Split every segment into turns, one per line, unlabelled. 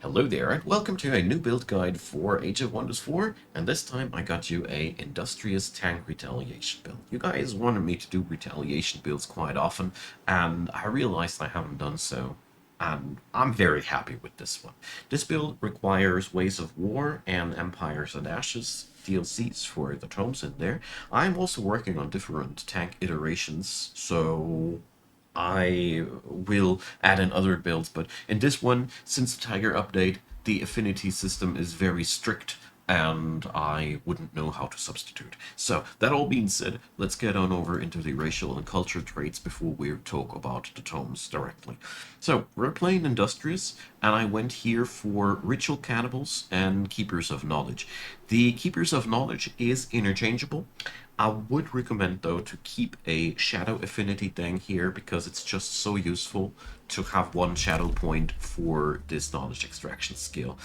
Hello there, and welcome to a new build guide for Age of Wonders 4, and this time I got you a Industrious Tank Retaliation build. You guys wanted me to do retaliation builds quite often, and I realized I haven't done so, and I'm very happy with this one. This build requires Ways of War and Empires and Ashes DLCs for the tomes in there. I'm also working on different tank iterations, so I will add in other builds, but in this one, since the Tiger update, the affinity system is very strict and I wouldn't know how to substitute. So, that all being said, let's get on over into the racial and culture traits before we talk about the tomes directly. So, we're playing Industrious, and I went here for Ritual Cannibals and Keepers of Knowledge. The Keepers of Knowledge is interchangeable. I would recommend though to keep a shadow affinity thing here because it's just so useful to have one shadow point for this knowledge extraction skill.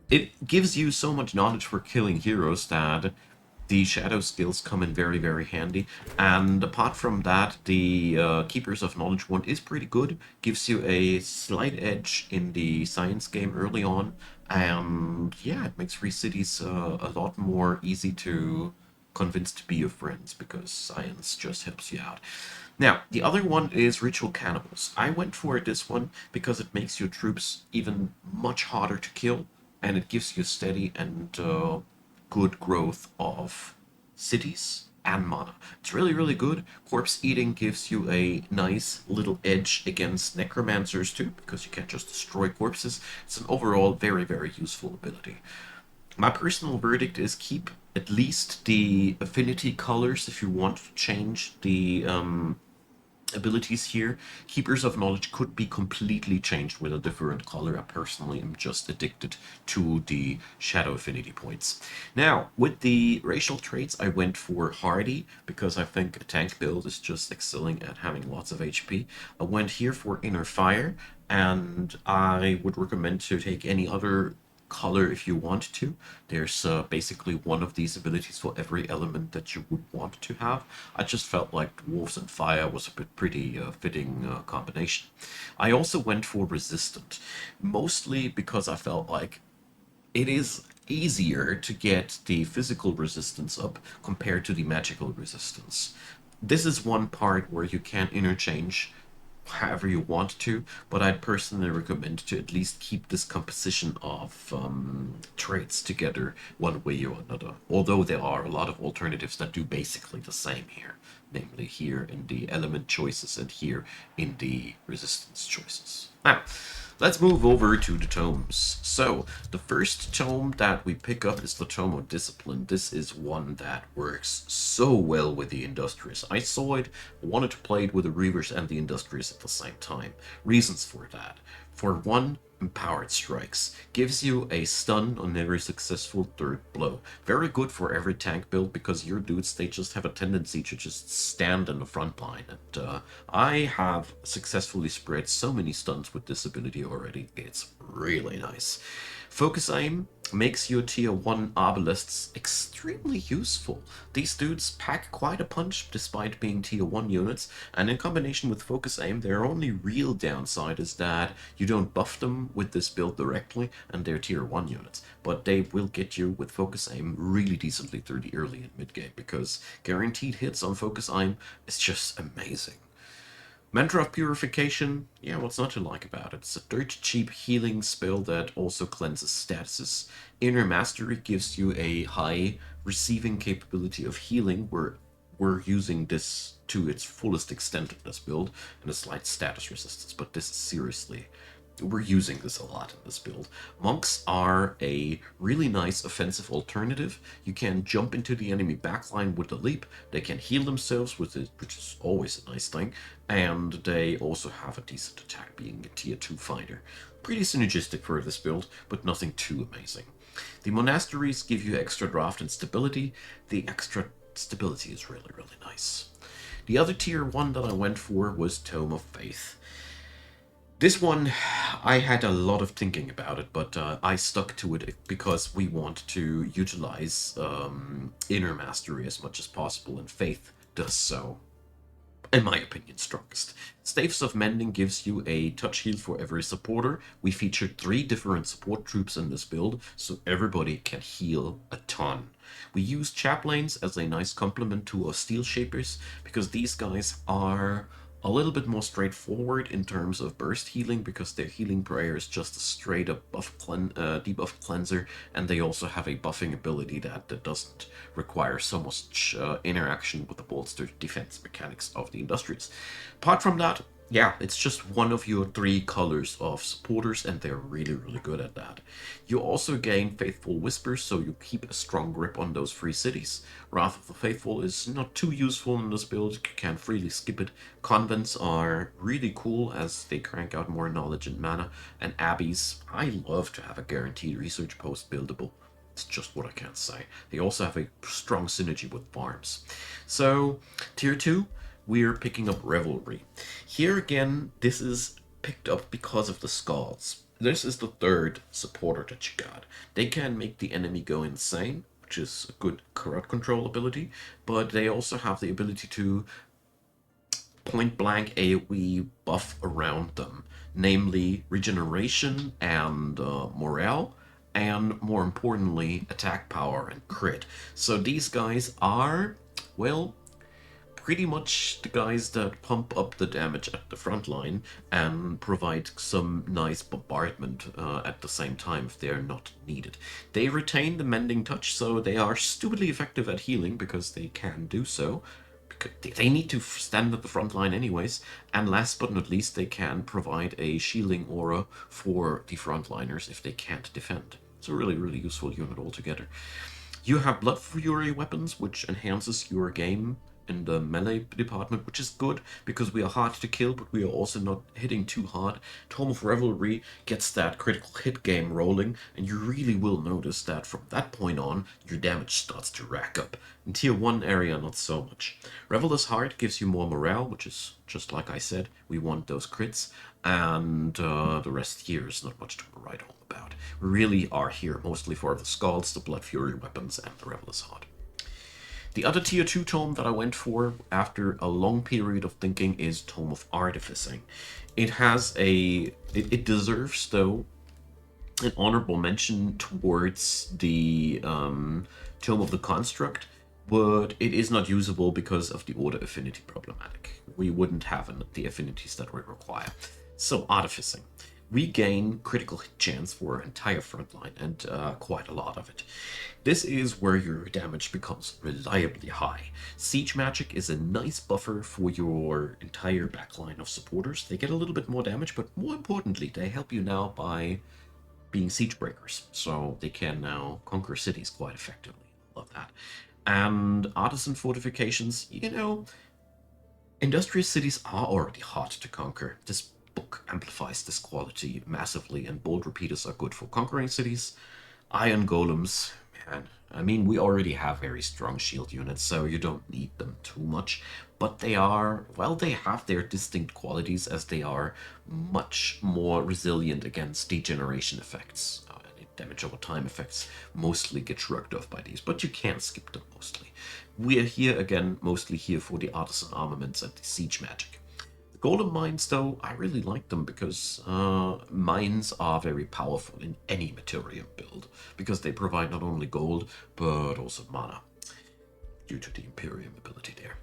It gives you so much knowledge for killing heroes that the shadow skills come in very, very handy. And apart from that, the Keepers of Knowledge one is pretty good. Gives you a slight edge in the science game early on. And yeah, it makes free cities a lot more easy to convince to be your friends because science just helps you out. Now, the other one is Ritual Cannibals. I went for this one because it makes your troops even much harder to kill, and it gives you steady and good growth of cities and mana. It's really, really good. Corpse Eating gives you a nice little edge against necromancers too, because you can't just destroy corpses. It's an overall very, very useful ability. My personal verdict is keep at least the affinity colors if you want to change the abilities here. Keepers of Knowledge could be completely changed with a different color. I personally am just addicted to the shadow affinity points. Now, with the racial traits, I went for Hardy because I think a tank build is just excelling at having lots of HP. I went here for Inner Fire, and I would recommend to take any other color if you want to. There's basically one of these abilities for every element that you would want to have. I just felt like Dwarves and Fire was a bit pretty fitting combination. I also went for Resistant, mostly because I felt like it is easier to get the physical resistance up compared to the magical resistance. This is one part where you can interchange however you want to, but I'd personally recommend to at least keep this composition of traits together one way or another. Although there are a lot of alternatives that do basically the same here, namely here in the element choices and here in the resistance choices. Now, let's move over to the tomes. So, the first tome that we pick up is the Tome of Discipline. This is one that works so well with the Industrious. I saw it, wanted to play it with the Reavers and the Industrious at the same time. Reasons for that. For one, Empowered Strikes. Gives you a stun on every successful third blow. Very good for every tank build because your dudes, they just have a tendency to just stand in the front line. And I have successfully spread so many stuns with this ability already. It's really nice. Focus Aim makes your tier 1 obelisks extremely useful. These dudes pack quite a punch despite being tier 1 units, and in combination with Focus Aim, their only real downside is that you don't buff them with this build directly, and they're tier 1 units. But they will get you with Focus Aim really decently through the early and mid game, because guaranteed hits on Focus Aim is just amazing. Mantra of Purification, yeah, what's not to like about it? It's a dirt cheap healing spell that also cleanses statuses. Inner Mastery gives you a high receiving capability of healing, where we're using this to its fullest extent in this build, and a slight status resistance, but this is seriously, we're using this a lot in this build. Monks are a really nice offensive alternative. You can jump into the enemy backline with a leap. They can heal themselves with it, which is always a nice thing. And they also have a decent attack, being a tier 2 fighter. Pretty synergistic for this build, but nothing too amazing. The monasteries give you extra draft and stability. The extra stability is really, really nice. The other tier 1 that I went for was Tome of Faith. This one, I had a lot of thinking about it, but I stuck to it because we want to utilize Inner Mastery as much as possible, and Faith does so in my opinion, strongest. Staves of Mending gives you a touch heal for every supporter. We featured 3 different support troops in this build, so everybody can heal a ton. We use Chaplains as a nice complement to our Steel Shapers, because these guys are a little bit more straightforward in terms of burst healing, because their healing prayer is just a straight up debuff cleanser, and they also have a buffing ability that doesn't require so much interaction with the bolstered defense mechanics of the Industrious. Apart from that, yeah, it's just one of your 3 colors of supporters, and they're really, really good at that. You also gain Faithful Whispers, so you keep a strong grip on those free cities. Wrath of the Faithful is not too useful in this build, you can freely skip it. Convents are really cool as they crank out more knowledge and mana, and Abbeys, I love to have a guaranteed research post buildable. It's just what I can say. They also have a strong synergy with farms. So, tier 2, we're picking up Revelry. Here again, this is picked up because of the Scalds. This is the 3rd supporter that you got. They can make the enemy go insane, which is a good crowd control ability, but they also have the ability to point blank AoE buff around them, namely regeneration and morale, and more importantly, attack power and crit. So these guys are, well, pretty much the guys that pump up the damage at the front line and provide some nice bombardment at the same time if they're not needed. They retain the mending touch, so they are stupidly effective at healing because they can do so. They need to stand at the front line anyways, and last but not least, they can provide a shielding aura for the frontliners if they can't defend. It's a really, really useful unit altogether. You have Blood Fury weapons, which enhances your game in the melee department, which is good because we are hard to kill, but we are also not hitting too hard. Tome of Revelry gets that critical hit game rolling, and you really will notice that from that point on, your damage starts to rack up. In tier 1 area, not so much. Reveler's Heart gives you more morale, which is just like I said, we want those crits, and the rest here is not much to write home about. We really are here mostly for the Scalds, the Blood Fury weapons, and the Reveler's Heart. The other tier 2 tome that I went for after a long period of thinking is Tome of Artificing. It has it deserves, though, an honorable mention towards the Tome of the Construct, but it is not usable because of the order affinity problematic. We wouldn't have the affinities that we require. So, Artificing. We gain critical hit chance for our entire frontline, and quite a lot of it. This is where your damage becomes reliably high. Siege Magic is a nice buffer for your entire backline of supporters. They get a little bit more damage, but more importantly, they help you now by being siege breakers, so they can now conquer cities quite effectively. Love that. And Artisan Fortifications, industrious cities are already hard to conquer. This book amplifies this quality massively, and bold repeaters are good for conquering cities. Iron golems, man. I mean, we already have very strong shield units, so you don't need them too much. But they are, well, they have their distinct qualities as they are much more resilient against degeneration effects. Damage over time effects mostly get shrugged off by these, but you can skip them mostly. We are here again, mostly here for the artisan armaments and the siege magic. The golem mines, though, I really like them because mines are very powerful in any Materium build, because they provide not only gold, but also mana, due to the Imperium ability there.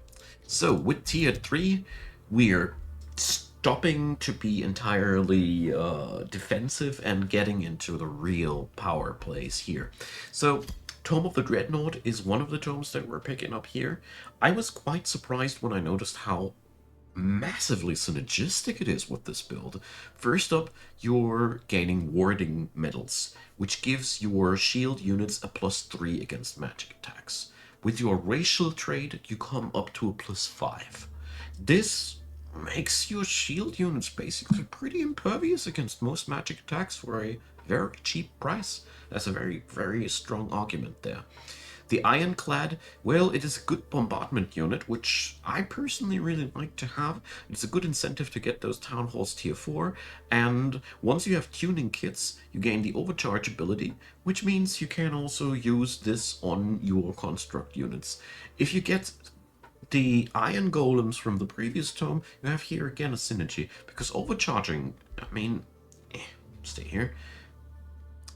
So, with tier 3, we're stopping to be entirely defensive and getting into the real power plays here. So, Tome of the Dreadnought is one of the tomes that we're picking up here. I was quite surprised when I noticed how massively synergistic it is with this build. First up, you're gaining warding medals, which gives your shield units a +3 against magic attacks. With your racial trait, you come up to a +5. This makes your shield units basically pretty impervious against most magic attacks for a very cheap price. That's a very, very strong argument there. The Ironclad, well, it is a good bombardment unit, which I personally really like to have. It's a good incentive to get those Town Halls tier 4, and once you have tuning kits, you gain the overcharge ability, which means you can also use this on your construct units. If you get the iron golems from the previous tome, you have here again a synergy, because overcharging, I mean, stay here,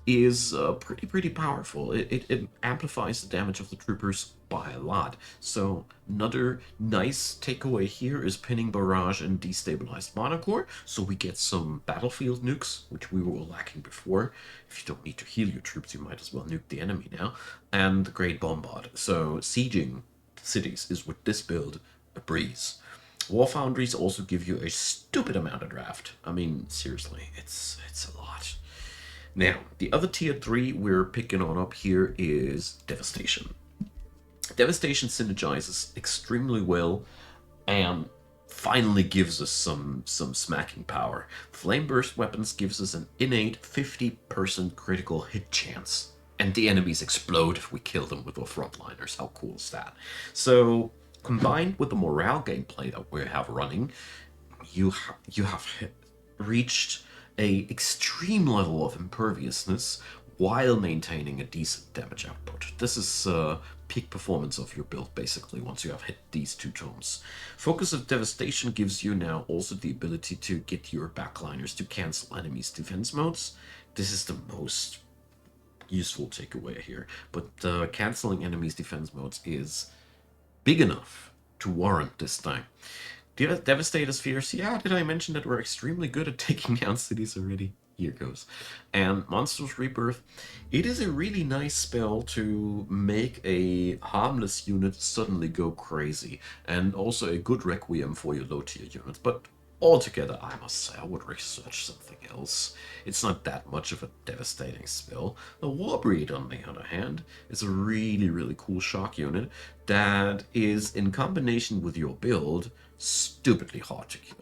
is pretty powerful. It amplifies the damage of the troopers by a lot. So another nice takeaway here is pinning barrage and destabilized mana core, so we get some battlefield nukes, which we were lacking before. If you don't need to heal your troops, you might as well nuke the enemy now. And the Great Bombard. So sieging cities is with this build a breeze. War Foundries also give you a stupid amount of draft. I mean, seriously, it's a lot. Now, the other tier 3 we're picking on up here is Devastation. Devastation synergizes extremely well and finally gives us some smacking power. Flame Burst weapons gives us an innate 50% critical hit chance. And the enemies explode if we kill them with our frontliners. How cool is that? So, combined with the morale gameplay that we have running, you have reached a extreme level of imperviousness while maintaining a decent damage output. This is peak performance of your build, basically, once you have hit these two tomes. Focus of Devastation gives you now also the ability to get your backliners to cancel enemies' defense modes. This is the most useful takeaway here, but canceling enemies' defense modes is big enough to warrant this time. Devastator Spheres, yeah, did I mention that we're extremely good at taking down cities already? Here goes. And Monstrous Rebirth, it is a really nice spell to make a harmless unit suddenly go crazy, and also a good requiem for your low tier units, but altogether, I must say, I would research something else. It's not that much of a devastating spell. The Warbreed, on the other hand, is a really cool shock unit that is, in combination with your build, stupidly hard to kill.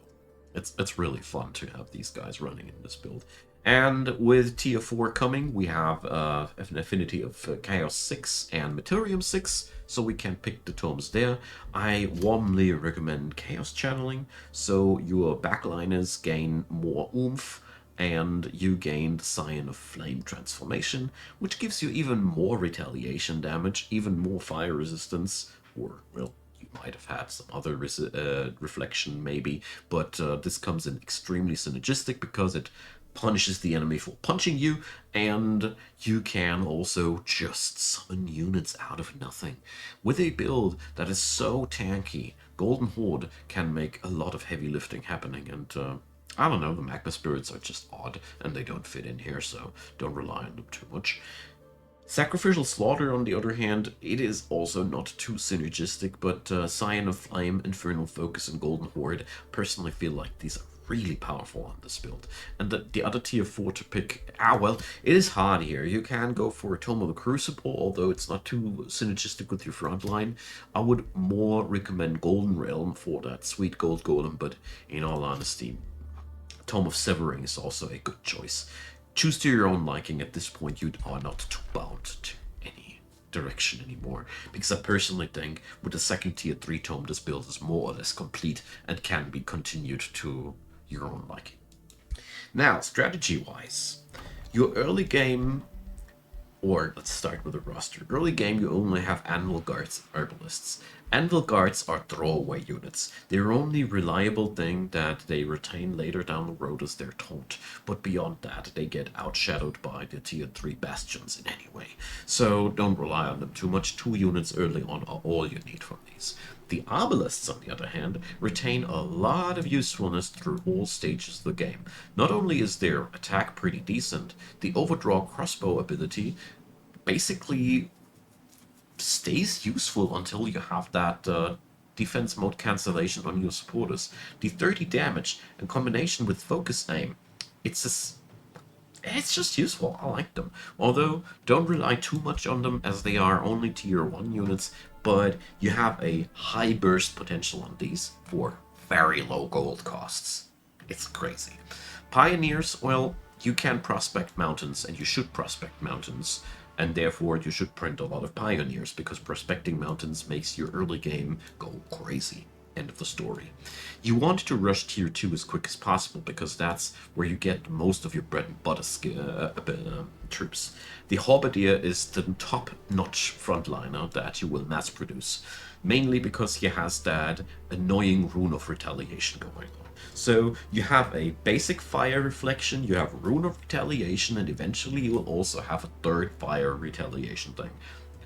It's really fun to have these guys running in this build. And with tier 4 coming, we have an affinity of Chaos 6 and Materium 6, so we can pick the tomes there. I warmly recommend Chaos Channeling, so your backliners gain more oomph, and you gain the Scion of Flame transformation, which gives you even more retaliation damage, even more fire resistance, or, well, you might have had some other reflection maybe, but this comes in extremely synergistic because it punishes the enemy for punching you, and you can also just summon units out of nothing. With a build that is so tanky, Golden Horde can make a lot of heavy lifting happening, and I don't know, the Magma Spirits are just odd, and they don't fit in here, so don't rely on them too much. Sacrificial Slaughter, on the other hand, it is also not too synergistic, but Scion of Flame, Infernal Focus, and Golden Horde personally feel like these are really powerful on this build. And the other tier 4 to pick, well, it is hard here. You can go for a Tome of the Crucible, although it's not too synergistic with your front line. I would more recommend Golden Realm for that sweet gold golem, but in all honesty, Tome of Severing is also a good choice. Choose to your own liking. At this point, you are not too bound to any direction anymore, because I personally think with the second tier 3 tome, this build is more or less complete and can be continued to your own liking. Now, strategy-wise, your early game, or let's start with the roster. Early game, you only have Anvil Guards and Herbalists. Anvil Guards are throwaway units. Their only reliable thing that they retain later down the road is their taunt, but beyond that, they get outshadowed by the tier 3 bastions in any way. So don't rely on them too much. 2 units early on are all you need from these. The Arbalists, on the other hand, retain a lot of usefulness through all stages of the game. Not only is their attack pretty decent, the Overdraw crossbow ability basically stays useful until you have that defense mode cancellation on your supporters. The 30 damage in combination with focus aim, it's just useful. I like them. Although, don't rely too much on them as they are only tier 1 units, but you have a high burst potential on these for very low gold costs. It's crazy. Pioneers, well, you can prospect mountains, and you should prospect mountains, and therefore you should print a lot of pioneers, because prospecting mountains makes your early game go crazy. End of the story. You want to rush tier 2 as quick as possible because that's where you get most of your bread and butter troops. The Halberdier is the top-notch frontliner that you will mass produce, mainly because he has that annoying rune of retaliation going on. So you have a basic fire reflection, you have rune of retaliation, and eventually you will also have a third fire retaliation thing.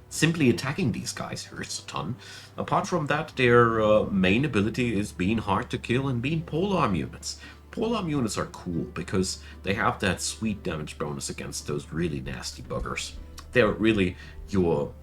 Simply attacking these guys hurts a ton. Apart from that, their main ability is being hard to kill and being polearm units. Polearm units are cool because they have that sweet damage bonus against those really nasty buggers. They're really your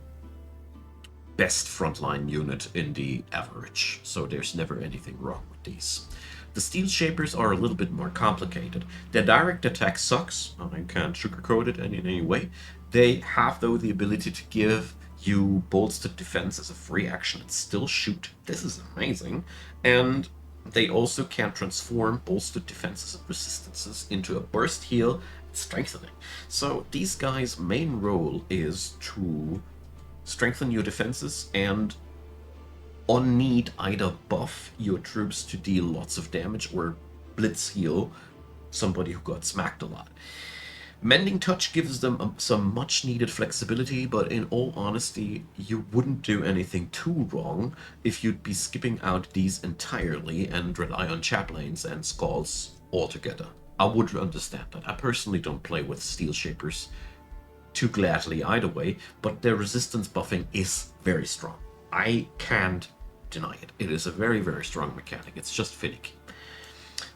best frontline unit in the average, so there's never anything wrong with these. The Steel Shapers are a little bit more complicated. Their direct attack sucks, I can't sugarcoat it in any way. They have, though, the ability to give you bolstered defense as a free action and still shoot. This is amazing. And they also can transform bolstered defenses and resistances into a burst heal and strengthening. So these guys' main role is to strengthen your defenses and on need either buff your troops to deal lots of damage or blitz heal somebody who got smacked a lot. Mending Touch gives them some much needed flexibility, but in all honesty, you wouldn't do anything too wrong if you'd be skipping out these entirely and rely on Chaplains and Skulls altogether. I would understand that. I personally don't play with Steel Shapers too gladly either way, but their resistance buffing is very strong. I can't deny it. It is a very, very strong mechanic. It's just finicky.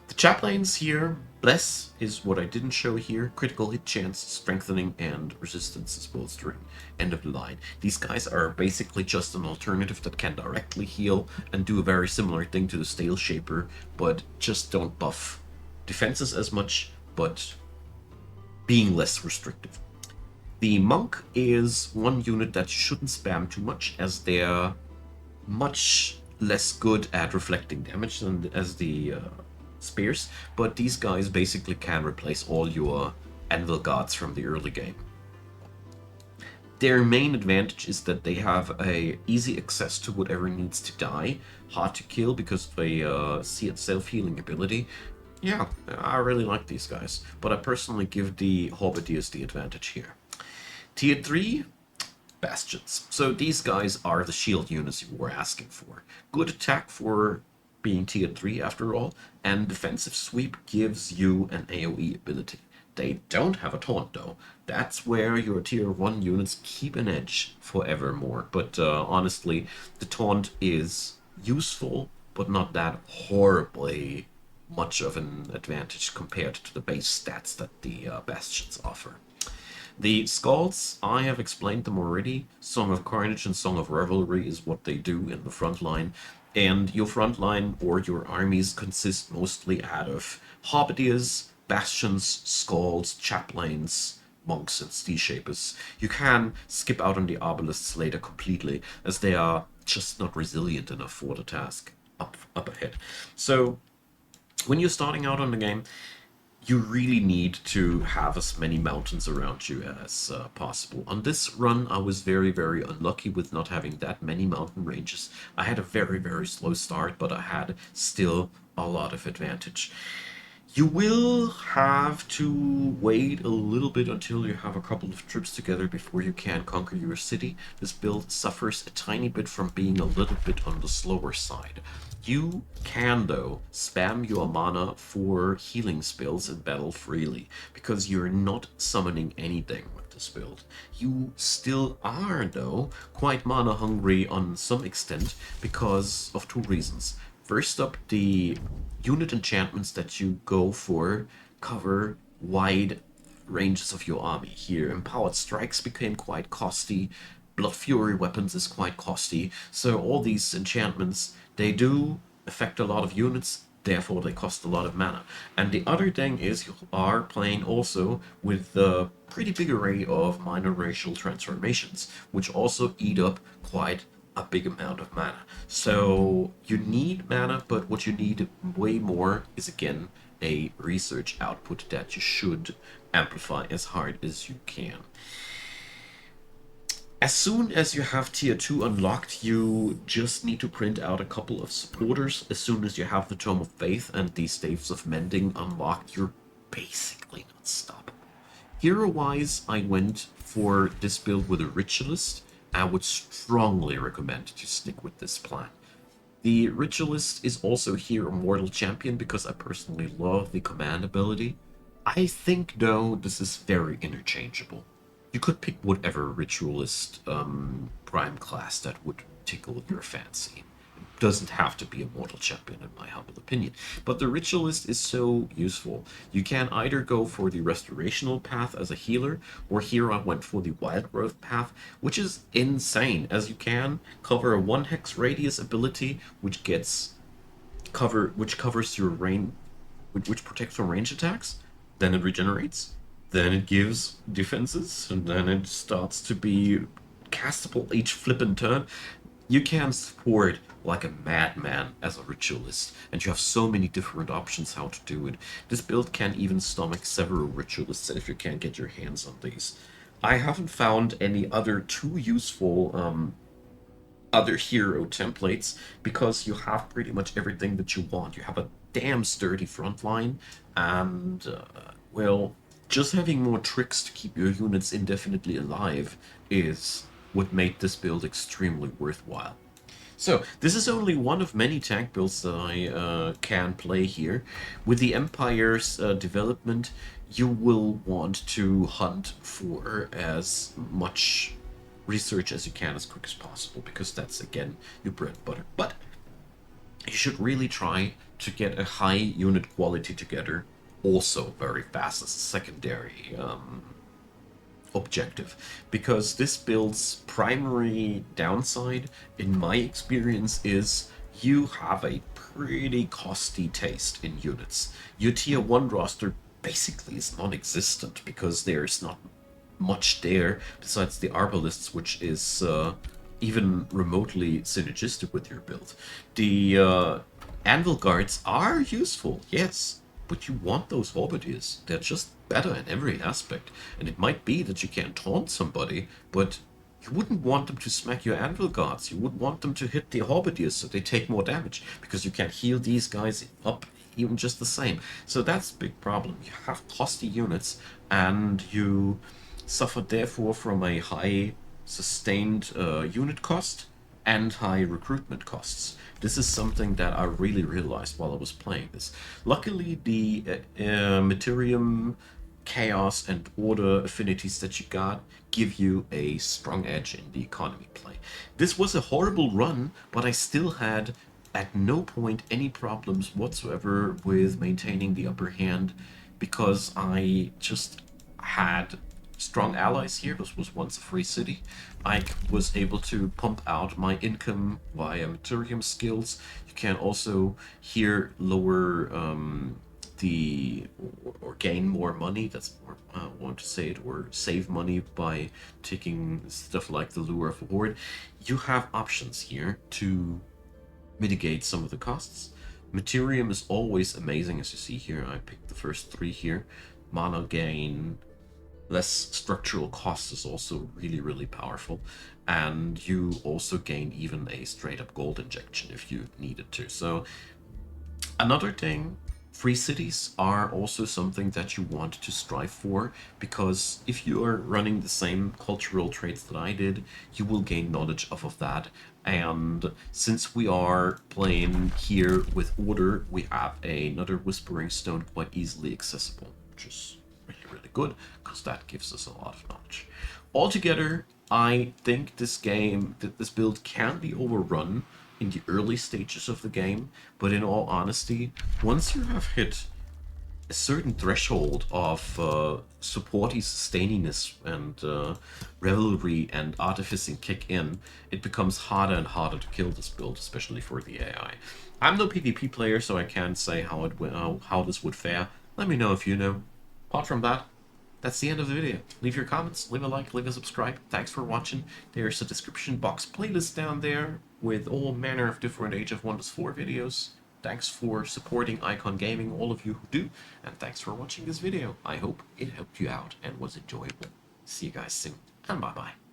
The Chaplains here, Bless is what I didn't show here. Critical hit chance, strengthening, and resistance is bolstering. End of the line. These guys are basically just an alternative that can directly heal and do a very similar thing to the Steel Shaper, but just don't buff defenses as much, but being less restrictive. The Monk is one unit that you shouldn't spam too much, as they're much less good at reflecting damage than as the spears, but these guys basically can replace all your Anvil Guards from the early game. Their main advantage is that they have a easy access to whatever needs to die, hard to kill because of a self-healing ability. Yeah, I really like these guys, but I personally give the Halberdiers the advantage here. Tier 3, Bastions. So these guys are the shield units you were asking for. Good attack for being tier 3 after all, and defensive sweep gives you an AoE ability. They don't have a taunt though. That's where your tier 1 units keep an edge forevermore. But honestly, the taunt is useful, but not that horribly much of an advantage compared to the base stats that the Bastions offer. The Skulls, I have explained them already. Song of Carnage and Song of Revelry is what they do in the front line. And your front line or your armies consist mostly out of Halberdiers, Bastions, Skulls, Chaplains, Monks, and Steel Shapers. You can skip out on the Obelisks later completely, as they are just not resilient enough for the task up ahead. So, when you're starting out on the game, you really need to have as many mountains around you as possible. On this run, I was very, very unlucky with not having that many mountain ranges. I had a very, very slow start, but I had still a lot of advantage. You will have to wait a little bit until you have a couple of trips together before you can conquer your city. This build suffers a tiny bit from being a little bit on the slower side. You can, though, spam your mana for healing spells in battle freely, because you're not summoning anything with this build. You still are, though, quite mana hungry on some extent because of two reasons. First up, the unit enchantments that you go for cover wide ranges of your army. Here, Empowered Strikes became quite costly, Blood Fury weapons is quite costly, so all these enchantments, they do affect a lot of units, therefore they cost a lot of mana. And the other thing is you are playing also with a pretty big array of minor racial transformations, which also eat up quite a big amount of mana. So you need mana, but what you need way more is again a research output that you should amplify as hard as you can. As soon as you have tier 2 unlocked, you just need to print out a couple of supporters. As soon as you have the Tome of Faith and the Staves of Mending unlocked, you're basically unstoppable. Hero-wise, I went for this build with a Ritualist. I would strongly recommend to stick with this plan. The Ritualist is also here a Mortal Champion because I personally love the command ability. I think, though, this is very interchangeable. You could pick whatever Ritualist Prime class that would tickle your fancy. It doesn't have to be a Mortal Champion, in my humble opinion. But the Ritualist is so useful. You can either go for the Restorational path as a healer, or here I went for the Wild Growth path, which is insane, as you can cover a 1 hex radius ability, which covers your range, which protects from range attacks. Then it regenerates. Then it gives defenses, and then it starts to be castable each flip and turn. You can support like a madman as a ritualist, and you have so many different options how to do it. This build can even stomach several ritualists if you can't get your hands on these. I haven't found any other too useful other hero templates because you have pretty much everything that you want. You have a damn sturdy front line, and well, just having more tricks to keep your units indefinitely alive is what made this build extremely worthwhile. So, this is only one of many tank builds that I can play here. With the Empire's development, you will want to hunt for as much research as you can as quick as possible, because that's, again, your bread and butter. But you should really try to get a high unit quality together, also very fast as a secondary objective, because this build's primary downside, in my experience, is you have a pretty costly taste in units. Your tier 1 roster basically is non-existent because there's not much there besides the Arbalists, which is even remotely synergistic with your build. The Anvil Guards are useful, yes, but you want those Halberdiers. They're just better in every aspect. And it might be that you can taunt somebody, but you wouldn't want them to smack your Anvil Guards. You would want them to hit the Halberdiers so they take more damage, because you can heal these guys up even just the same. So that's a big problem. You have costly units, and you suffer therefore from a high sustained unit cost and high recruitment costs. This is something that I really realized while I was playing this. Luckily, the Materium, Chaos, and Order affinities that you got give you a strong edge in the economy play. This was a horrible run, but I still had at no point any problems whatsoever with maintaining the upper hand, because I just had strong allies here. This was once a free city. I was able to pump out my income via Materium skills. You can also here lower the or gain more money. That's more I want to say it, or save money by taking stuff like the Lure of Horde. You have options here to mitigate some of the costs. Materium is always amazing, as you see here. I picked the first 3 here. Mana gain, less structural cost is also really, really powerful. And you also gain even a straight up gold injection if you needed to. So another thing, free cities are also something that you want to strive for, because if you are running the same cultural traits that I did, you will gain knowledge off of that. And since we are playing here with Order, we have another Whispering Stone quite easily accessible, which is really, really good, because that gives us a lot of knowledge. Altogether, I think this build can be overrun in the early stages of the game, but in all honesty, once you have hit a certain threshold of supporty sustaininess and revelry and artificing kick in, it becomes harder and harder to kill this build, especially for the AI. I'm no PvP player, so I can't say how this would fare. Let me know if you know. Apart from that, that's the end of the video. Leave your comments, leave a like, leave a subscribe. Thanks for watching. There's a description box playlist down there with all manner of different Age of Wonders 4 videos. Thanks for supporting Icon Gaming, all of you who do, and thanks for watching this video. I hope it helped you out and was enjoyable. See you guys soon, and bye-bye.